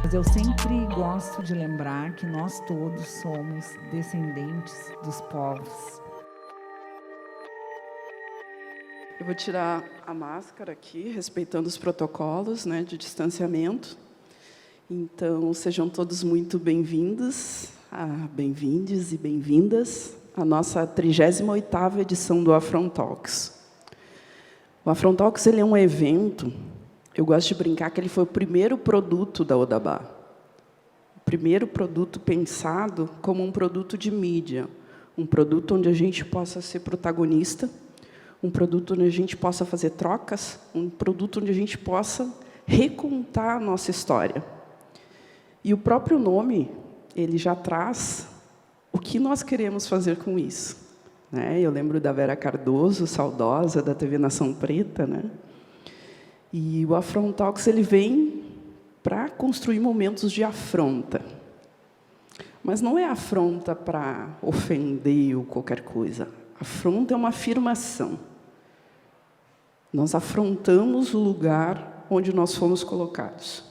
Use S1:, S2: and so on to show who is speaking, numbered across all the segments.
S1: Mas eu sempre gosto de lembrar que nós todos somos descendentes dos povos.
S2: Eu vou tirar a máscara aqui, respeitando os protocolos, né, de distanciamento. Então, sejam todos muito bem-vindos, bem-vindes e bem-vindas à nossa 38ª edição do Afrontalks. O Afrontalks, ele é um evento, eu gosto de brincar que ele foi o primeiro produto da Odabá. O primeiro produto pensado como um produto de mídia, um produto onde a gente possa ser protagonista, um produto onde a gente possa fazer trocas, um produto onde a gente possa recontar a nossa história. E o próprio nome, ele já traz o que nós queremos fazer com isso, né? Eu lembro da Vera Cardoso, saudosa, da TV Nação Preta, né? E o Afrontalks, ele vem para construir momentos de afronta. Mas não é afronta para ofender ou qualquer coisa. Afronta é uma afirmação. Nós afrontamos o lugar onde nós fomos colocados.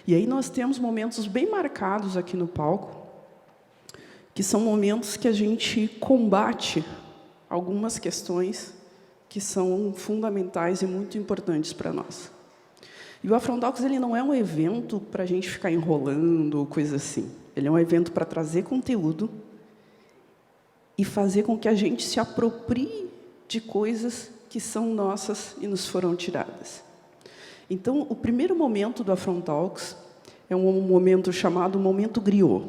S2: E aí nós temos momentos bem marcados aqui no palco, que são momentos que a gente combate algumas questões que são fundamentais e muito importantes para nós. E o Afrontalks, ele não é um evento para a gente ficar enrolando ou coisa assim. Ele é um evento para trazer conteúdo e fazer com que a gente se aproprie de coisas que são nossas e nos foram tiradas. Então, o primeiro momento do Afrontalks é um momento chamado Momento Griot.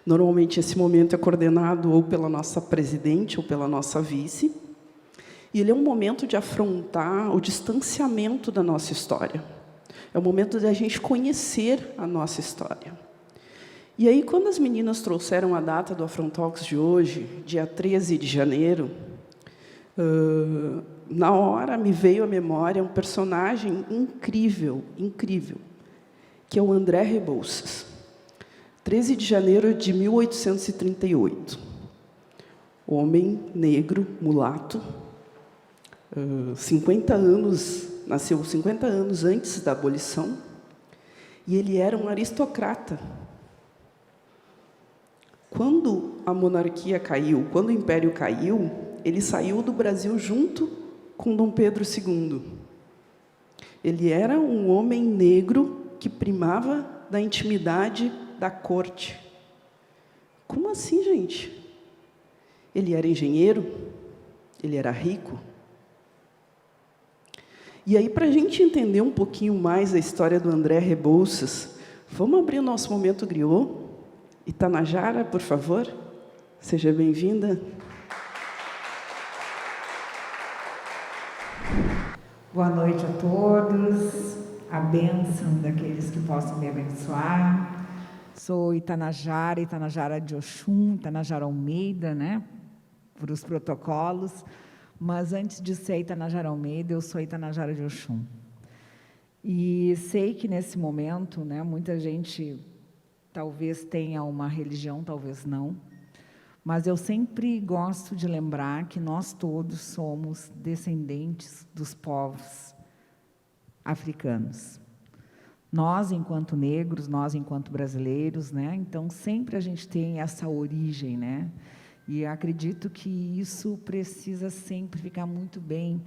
S2: Normalmente, esse momento é coordenado ou pela nossa presidente ou pela nossa vice. E ele é um momento de afrontar o distanciamento da nossa história. É o momento de a gente conhecer a nossa história. E aí, quando as meninas trouxeram a data do Afrontalks de hoje, dia 13 de janeiro, na hora me veio à memória um personagem incrível, incrível, que é o André Rebouças. 13 de janeiro de 1838. Homem negro, mulato, 50 anos, nasceu 50 anos antes da abolição, e ele era um aristocrata. Quando a monarquia caiu, quando o Império caiu, ele saiu do Brasil junto com Dom Pedro II. Ele era um homem negro que primava da intimidade da corte. Como assim, gente? Ele era engenheiro? Ele era rico? E aí, para a gente entender um pouquinho mais a história do André Rebouças, vamos abrir o nosso Momento Griot? Itanajara, por favor, seja bem-vinda.
S1: Boa noite a todos, a bênção daqueles que possam me abençoar. Sou Itanajara de Oxum, Itanajara Almeida, né, por os protocolos. Mas, antes de ser Itanajara Almeida, eu sou Itanajara de Oxum. E sei que, nesse momento, né, muita gente talvez tenha uma religião, talvez não, mas eu sempre gosto de lembrar que nós todos somos descendentes dos povos africanos. Nós, enquanto negros, nós, enquanto brasileiros, né, então, sempre a gente tem essa origem, né? E acredito que isso precisa sempre ficar muito bem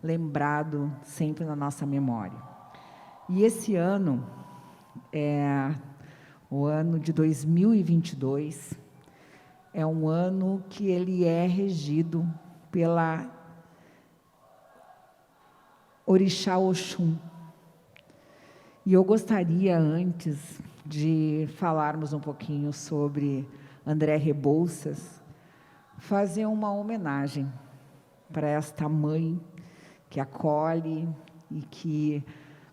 S1: lembrado, sempre na nossa memória. E esse ano, o ano de 2022, é um ano que ele é regido pela Orixá Oxum. E eu gostaria, antes de falarmos um pouquinho sobre André Rebouças, fazer uma homenagem para esta mãe que acolhe e que,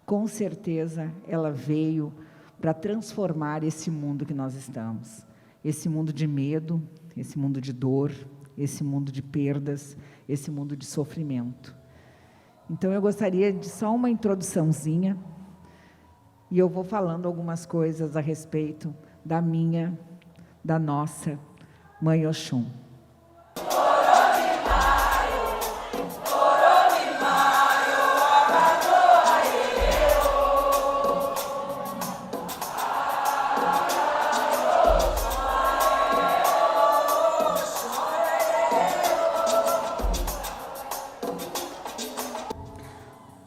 S1: com certeza, ela veio para transformar esse mundo que nós estamos. Esse mundo de medo, esse mundo de dor, esse mundo de perdas, esse mundo de sofrimento. Então, eu gostaria de só uma introduçãozinha, e eu vou falando algumas coisas a respeito da nossa Mãe Oxum.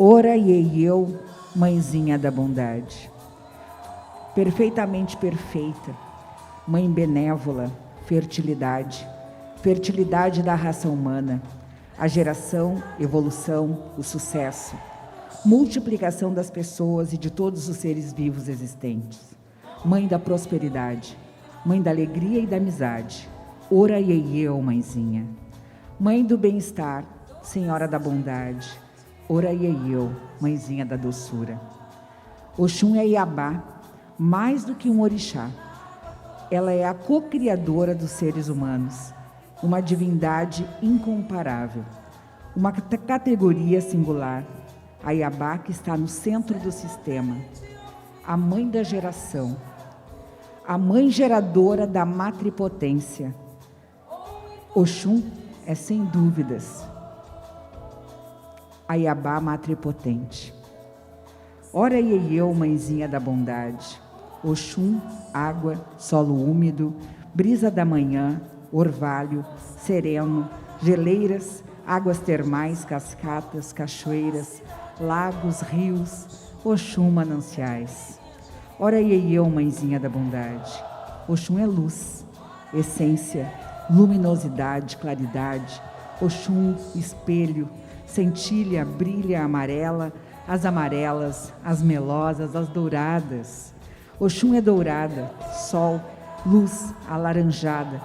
S1: Oraiei eu, mãezinha da bondade. Perfeitamente perfeita, mãe benévola, fertilidade, fertilidade da raça humana, a geração, evolução, o sucesso, multiplicação das pessoas e de todos os seres vivos existentes. Mãe da prosperidade, mãe da alegria e da amizade. Oraiei eu, mãezinha. Mãe do bem-estar, senhora da bondade. Oraiei eu, mãezinha da doçura. Oxum é Iabá, mais do que um orixá. Ela é a co-criadora dos seres humanos, uma divindade incomparável, uma categoria singular, a Iabá que está no centro do sistema, a mãe da geração, a mãe geradora da matripotência. Oxum é, sem dúvidas, a Iabá matripotente. Oraiei eu, mãezinha da bondade. Oxum, água, solo úmido, brisa da manhã, orvalho, sereno, geleiras, águas termais, cascatas, cachoeiras, lagos, rios, Oxum, mananciais. Oraiei eu, mãezinha da bondade. Oxum é luz, essência, luminosidade, claridade. Oxum, espelho, centilha, brilha amarela, as amarelas, as melosas, as douradas. Oxum é dourada, sol, luz, alaranjada,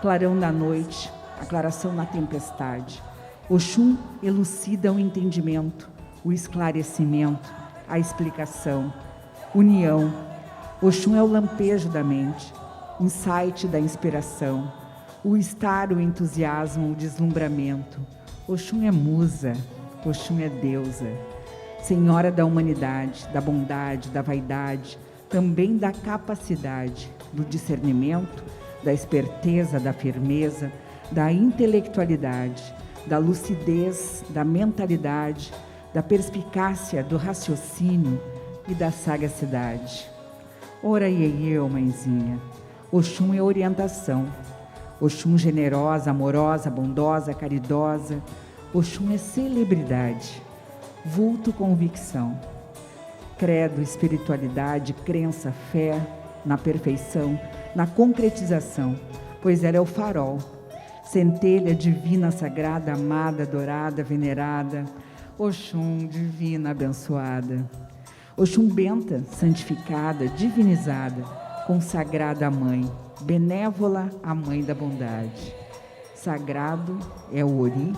S1: clarão na noite, aclaração na tempestade. Oxum elucida o entendimento, o esclarecimento, a explicação, união. Oxum é o lampejo da mente, insight da inspiração, o estar, o entusiasmo, o deslumbramento. Oxum é musa, Oxum é deusa, senhora da humanidade, da bondade, da vaidade, também da capacidade, do discernimento, da esperteza, da firmeza, da intelectualidade, da lucidez, da mentalidade, da perspicácia, do raciocínio e da sagacidade. Oraiei eu, mãezinha. Oxum é orientação. Oxum generosa, amorosa, bondosa, caridosa. Oxum é celebridade. Vulto, convicção. Credo, espiritualidade, crença, fé na perfeição, na concretização, pois ela é o farol, centelha divina, sagrada, amada, adorada, venerada. Oxum, divina, abençoada. Oxum benta, santificada, divinizada, consagrada à mãe, benévola à mãe da bondade. Sagrado é o Ori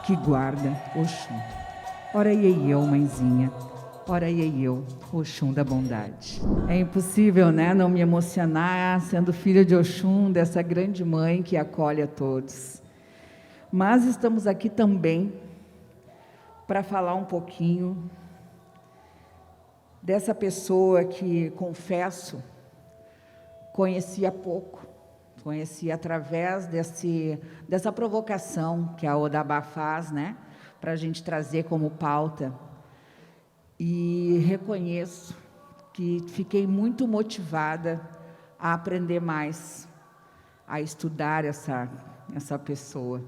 S1: que guarda Oxum. Oraiei eu, mãezinha. Oraiei eu, Oxum da bondade. É impossível, né, não me emocionar sendo filha de Oxum, dessa grande mãe que acolhe a todos. Mas estamos aqui também para falar um pouquinho dessa pessoa que, confesso, conhecia pouco. Conheci através dessa provocação que a Odabá faz, né, para a gente trazer como pauta. E reconheço que fiquei muito motivada a aprender mais, a estudar essa pessoa.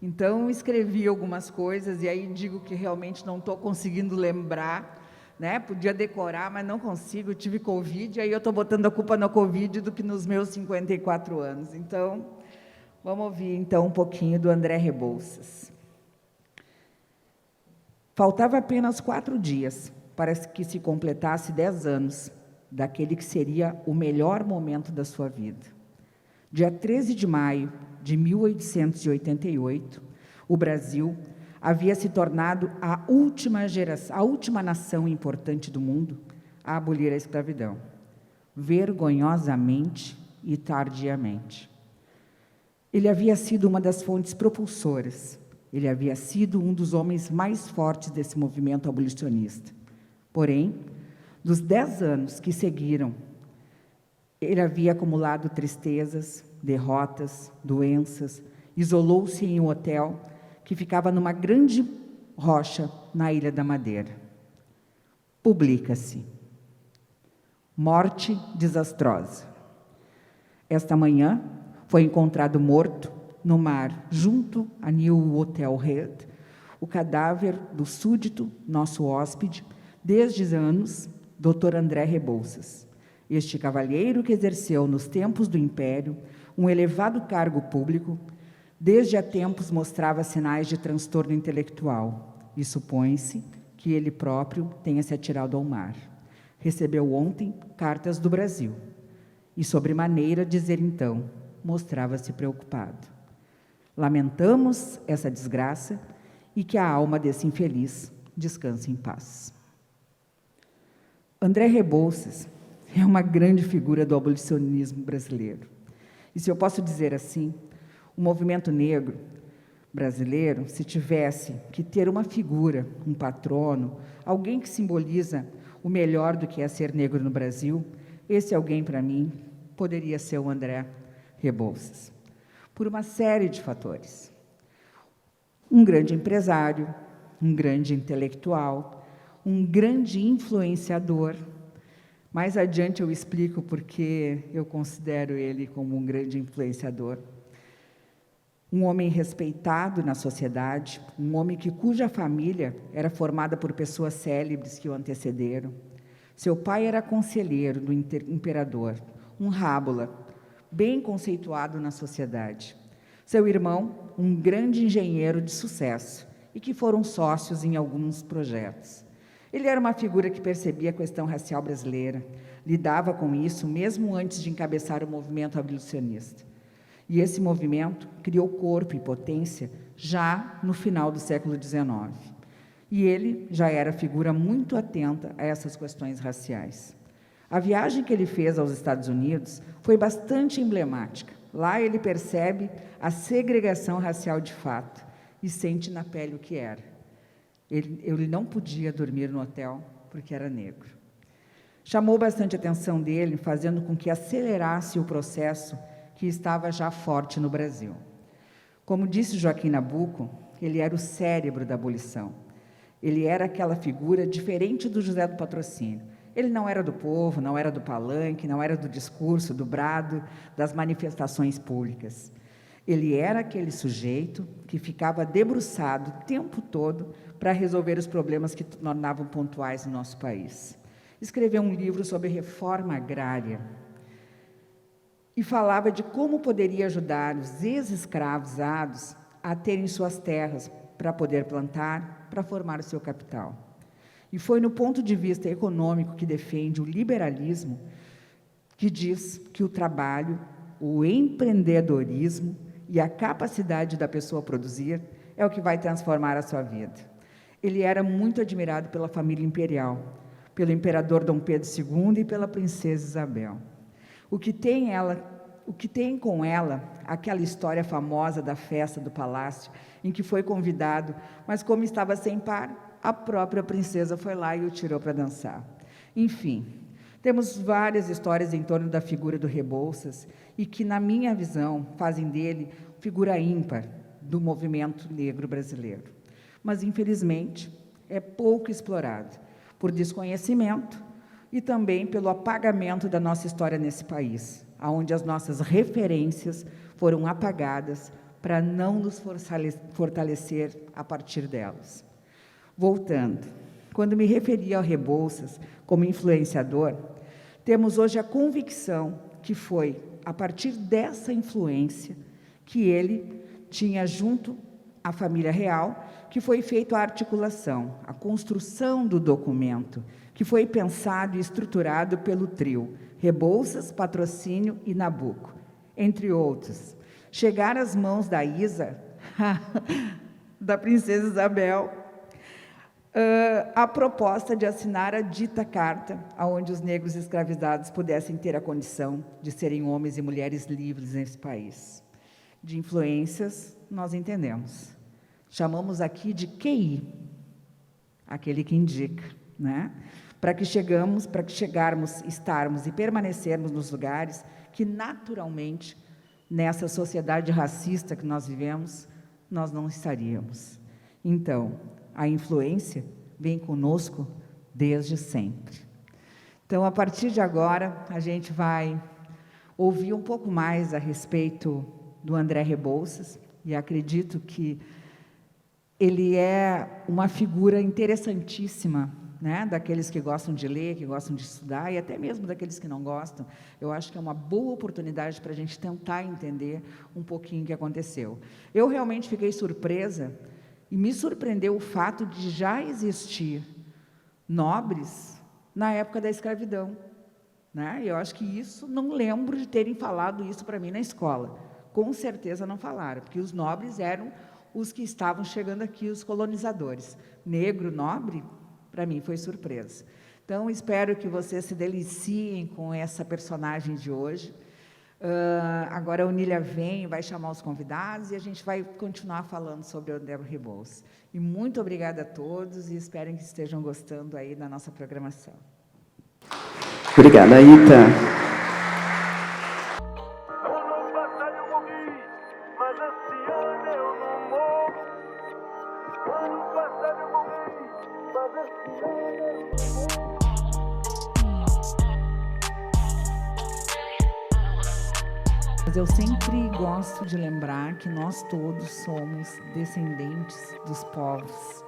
S1: Então, escrevi algumas coisas, e aí digo que realmente não estou conseguindo lembrar, né? Podia decorar, mas não consigo, tive Covid, e aí eu estou botando a culpa na Covid do que nos meus 54 anos. Então, vamos ouvir então um pouquinho do André Rebouças. Faltava apenas 4 dias para que se completasse 10 anos daquele que seria o melhor momento da sua vida. Dia 13 de maio de 1888, o Brasil havia se tornado a última nação importante do mundo a abolir a escravidão, vergonhosamente e tardiamente. Ele havia sido uma das fontes propulsoras. Ele havia sido um dos homens mais fortes desse movimento abolicionista. Porém, dos 10 anos que seguiram, ele havia acumulado tristezas, derrotas, doenças, isolou-se em um hotel que ficava numa grande rocha na Ilha da Madeira. Publica-se: morte desastrosa. Esta manhã foi encontrado morto no mar, junto a New Hotel Red, o cadáver do súdito, nosso hóspede, desde anos, Dr. André Rebouças. Este cavalheiro que exerceu, nos tempos do Império, um elevado cargo público, desde há tempos mostrava sinais de transtorno intelectual, e supõe-se que ele próprio tenha se atirado ao mar. Recebeu ontem cartas do Brasil, e, sobremaneira, dizer então, mostrava-se preocupado. Lamentamos essa desgraça e que a alma desse infeliz descanse em paz. André Rebouças é uma grande figura do abolicionismo brasileiro. E, se eu posso dizer assim, o movimento negro brasileiro, se tivesse que ter uma figura, um patrono, alguém que simboliza o melhor do que é ser negro no Brasil, esse alguém, para mim, poderia ser o André Rebouças, por uma série de fatores. Um grande empresário, um grande intelectual, um grande influenciador. Mais adiante eu explico porque eu considero ele como um grande influenciador. Um homem respeitado na sociedade, um homem cuja família era formada por pessoas célebres que o antecederam. Seu pai era conselheiro do imperador, um rábula, bem conceituado na sociedade. Seu irmão, um grande engenheiro de sucesso, e que foram sócios em alguns projetos. Ele era uma figura que percebia a questão racial brasileira, lidava com isso mesmo antes de encabeçar o movimento abolicionista. E esse movimento criou corpo e potência já no final do século XIX. E ele já era figura muito atenta a essas questões raciais. A viagem que ele fez aos Estados Unidos foi bastante emblemática. Lá ele percebe a segregação racial de fato e sente na pele o que era. Ele não podia dormir no hotel porque era negro. Chamou bastante a atenção dele, fazendo com que acelerasse o processo que estava já forte no Brasil. Como disse Joaquim Nabuco, ele era o cérebro da abolição. Ele era aquela figura diferente do José do Patrocínio. Ele não era do povo, não era do palanque, não era do discurso, do brado, das manifestações públicas. Ele era aquele sujeito que ficava debruçado o tempo todo para resolver os problemas que tornavam pontuais no nosso país. Escreveu um livro sobre reforma agrária e falava de como poderia ajudar os ex-escravizados a terem suas terras para poder plantar, para formar o seu capital. E foi no ponto de vista econômico que defende o liberalismo, que diz que o trabalho, o empreendedorismo e a capacidade da pessoa produzir é o que vai transformar a sua vida. Ele era muito admirado pela família imperial, pelo imperador Dom Pedro II e pela princesa Isabel. O que tem com ela aquela história famosa da festa do palácio, em que foi convidado, mas como estava sem par, a própria princesa foi lá e o tirou para dançar. Enfim, temos várias histórias em torno da figura do Rebouças e que, na minha visão, fazem dele figura ímpar do movimento negro brasileiro. Mas, infelizmente, é pouco explorado, por desconhecimento e também pelo apagamento da nossa história nesse país, onde as nossas referências foram apagadas para não nos fortalecer a partir delas. Voltando, quando me referi ao Rebouças como influenciador, temos hoje a convicção que foi a partir dessa influência que ele tinha junto à família real, que foi feita a articulação, a construção do documento, que foi pensado e estruturado pelo trio Rebouças, Patrocínio e Nabuco, entre outros. Chegar às mãos da Isa, da princesa Isabel, a proposta de assinar a dita carta, onde os negros escravizados pudessem ter a condição de serem homens e mulheres livres nesse país. De influências, nós entendemos. Chamamos aqui de QI, aquele que indica, né? Para que chegarmos, estarmos e permanecermos nos lugares que, naturalmente, nessa sociedade racista que nós vivemos, nós não estaríamos. Então, a influência vem conosco desde sempre. Então, a partir de agora, a gente vai ouvir um pouco mais a respeito do André Rebouças, e acredito que ele é uma figura interessantíssima, né, daqueles que gostam de ler, que gostam de estudar, e até mesmo daqueles que não gostam. Eu acho que é uma boa oportunidade para a gente tentar entender um pouquinho o que aconteceu. Eu realmente fiquei surpresa, e me surpreendeu o fato de já existir nobres na época da escravidão, né? Eu acho que isso, não lembro de terem falado isso para mim na escola. Com certeza não falaram, porque os nobres eram os que estavam chegando aqui, os colonizadores. Negro, nobre, para mim foi surpresa. Então, espero que vocês se deliciem com essa personagem de hoje. Agora a Onília vem, vai chamar os convidados e a gente vai continuar falando sobre o André Rebouças. E muito obrigada a todos e espero que estejam gostando aí da nossa programação.
S2: Obrigada, Ita.
S1: Mas eu sempre gosto de lembrar que nós todos somos descendentes dos povos